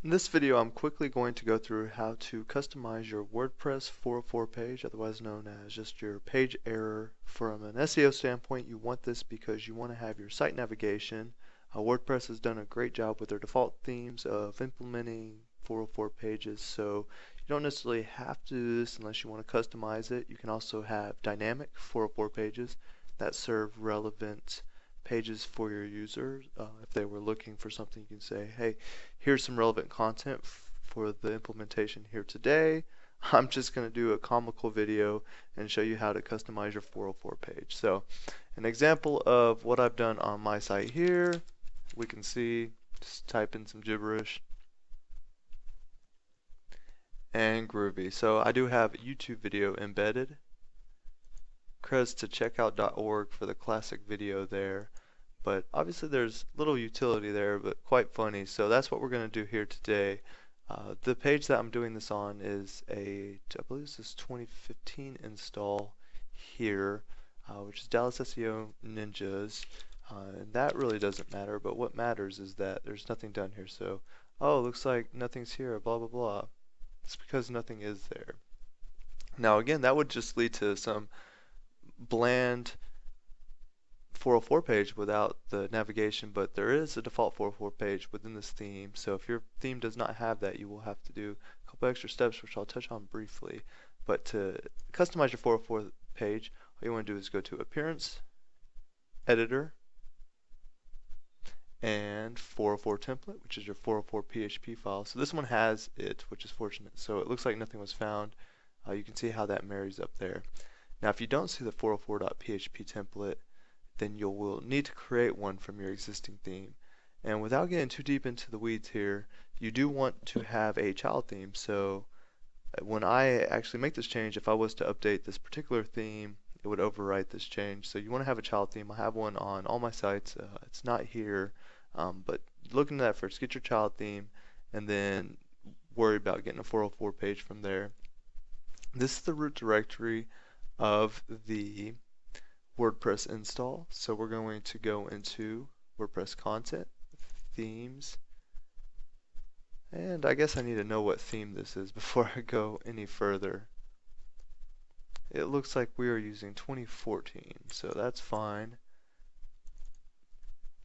In this video, I'm quickly going to go through how to customize your WordPress 404 page, otherwise known as just your page error. From an SEO standpoint, you want this because you want to have your site navigation. WordPress has done a great job with their default themes of implementing 404 pages, so you don't necessarily have to do this unless you want to customize it. You can also have dynamic 404 pages that serve relevant pages for your users. If they were looking for something, you can say, hey, here's some relevant content for the implementation here today. I'm just going to do a comical video and show you how to customize your 404 page. So an example of what I've done on my site here, we can see, just type in some gibberish, and groovy. So I do have a YouTube video embedded. Credits to checkout.org for the classic video there. But obviously there's little utility there, but quite funny. So that's what we're going to do here today. The page that I'm doing this on is I believe this is 2015 install here, which is Dallas SEO Ninjas. And that really doesn't matter, but what matters is that there's nothing done here. So, oh, looks like nothing's here, blah, blah, blah. It's because nothing is there. Now again, that would just lead to some bland 404 page without the navigation, but there is a default 404 page within this theme. So if your theme does not have that, you will have to do a couple extra steps, which I'll touch on briefly. But to customize your 404 page, all you want to do is go to Appearance, Editor, and 404 template, which is your 404 PHP file. So this one has it, which is fortunate. So it looks like nothing was found. You can see how that marries up there. Now if you don't see the 404.php template, then you will need to create one from your existing theme. And without getting too deep into the weeds here, you do want to have a child theme. So when I actually make this change, if I was to update this particular theme, it would overwrite this change. So you want to have a child theme. I have one on all my sites. It's not here, but look into that first. Get your child theme, and then worry about getting a 404 page from there. This is the root directory of the WordPress install. So we're going to go into WordPress content, themes, and I guess I need to know what theme this is before I go any further. It looks like we are using 2014, so that's fine.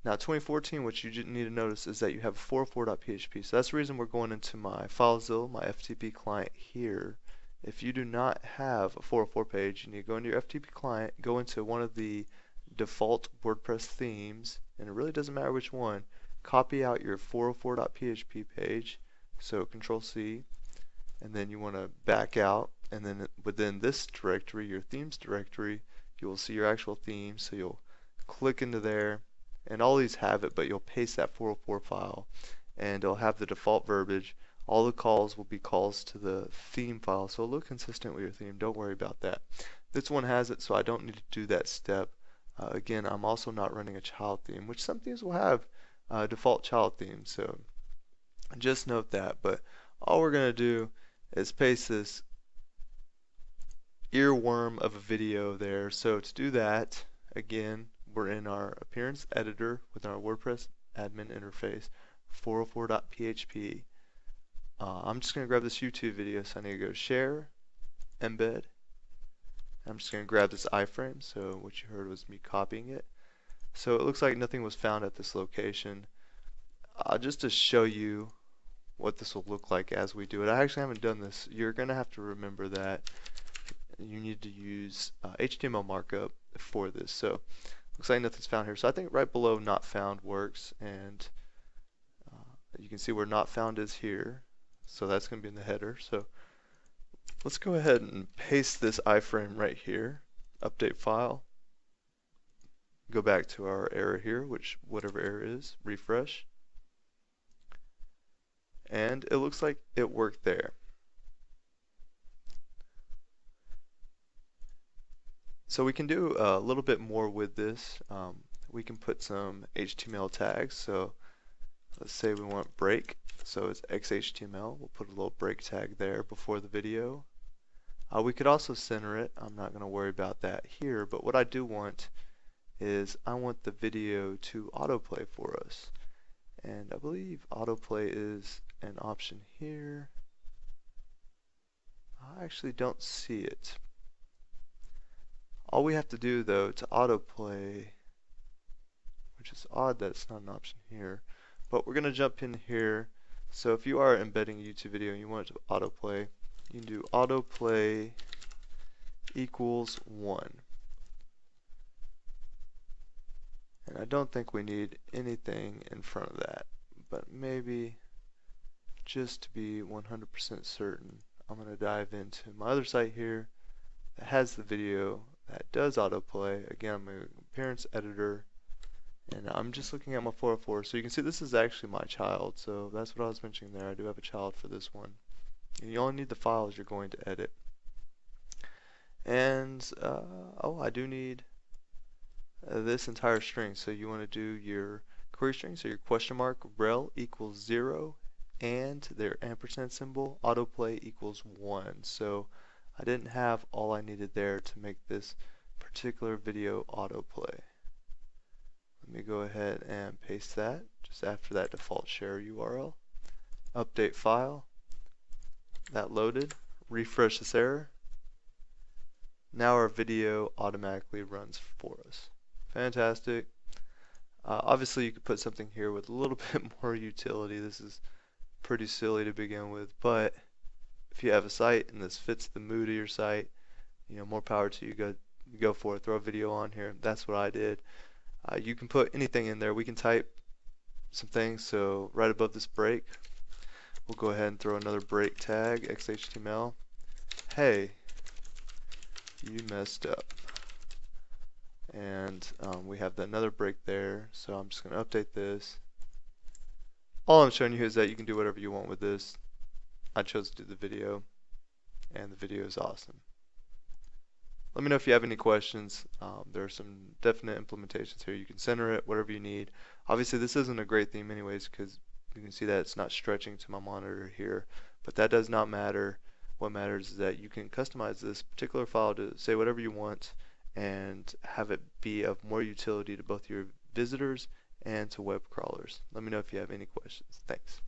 Now 2014, what you need to notice is that you have 404.php, so that's the reason we're going into my FileZilla, my FTP client here. If you do not have a 404 page, you need to go into your FTP client, go into one of the default WordPress themes, and it really doesn't matter which one. Copy out your 404.php page, so Control C, and then you want to back out, and then within this directory, your themes directory, you will see your actual theme, so you'll click into there, and all these have it, but you'll paste that 404 file, and it'll have the default verbiage. All the calls will be calls to the theme file, so look consistent with your theme. Don't worry about that. This one has it, so I don't need to do that step. Again, I'm also not running a child theme, which some themes will have default child themes, so just note that. But all we're going to do is paste this earworm of a video there. So to do that, again, we're in our appearance editor with our WordPress admin interface, 404.php. I'm just going to grab this YouTube video, so I need to go to Share, Embed. I'm just going to grab this iframe, so what you heard was me copying it. So it looks like nothing was found at this location. Just to show you what this will look like as we do it. I actually haven't done this. You're going to have to remember that you need to use HTML markup for this. So looks like nothing's found here. So I think right below not found works, and you can see where not found is here. So that's going to be in the header. So let's go ahead and paste this iframe right here. Update file. Go back to our error here, which whatever error is, refresh. And it looks like it worked there. So we can do a little bit more with this. We can put some HTML tags. So let's say we want break. So it's XHTML. We'll put a little break tag there before the video. We could also center it. I'm not going to worry about that here, but what I do want is I want the video to autoplay for us. And I believe autoplay is an option here. I actually don't see it. All we have to do though to autoplay, which is odd that it's not an option here, but we're going to jump in here. So if you are embedding a YouTube video and you want it to autoplay, you can do autoplay equals 1. And I don't think we need anything in front of that, but maybe just to be 100% certain, I'm going to dive into my other site here that has the video that does autoplay. Again, I'm in Appearance Editor, and I'm just looking at my 404. So you can see this is actually my child, so that's what I was mentioning there. I do have a child for this one. And you only need the files you're going to edit. And, oh, I do need this entire string. So you want to do your query string, so your question mark rel equals 0 and their ampersand symbol autoplay equals 1. So I didn't have all I needed there to make this particular video autoplay. Let me go ahead and paste that just after that default share URL. Update file. That loaded. Refresh this error. Now our video automatically runs for us. Fantastic. Obviously you could put something here with a little bit more utility. This is pretty silly to begin with, but if you have a site and this fits the mood of your site, you know, more power to you. Go for it. Throw a video on here. That's what I did. You can put anything in there. We can type some things. So right above this break, we'll go ahead and throw another break tag, XHTML. Hey, you messed up. And we have another break there. So I'm just going to update this. All I'm showing you is that you can do whatever you want with this. I chose to do the video, and the video is awesome. Let me know if you have any questions. There are some definite implementations here. You can center it, whatever you need. Obviously this isn't a great theme anyways, because you can see that it's not stretching to my monitor here, but that does not matter. What matters is that you can customize this particular file to say whatever you want and have it be of more utility to both your visitors and to web crawlers. Let me know if you have any questions. Thanks.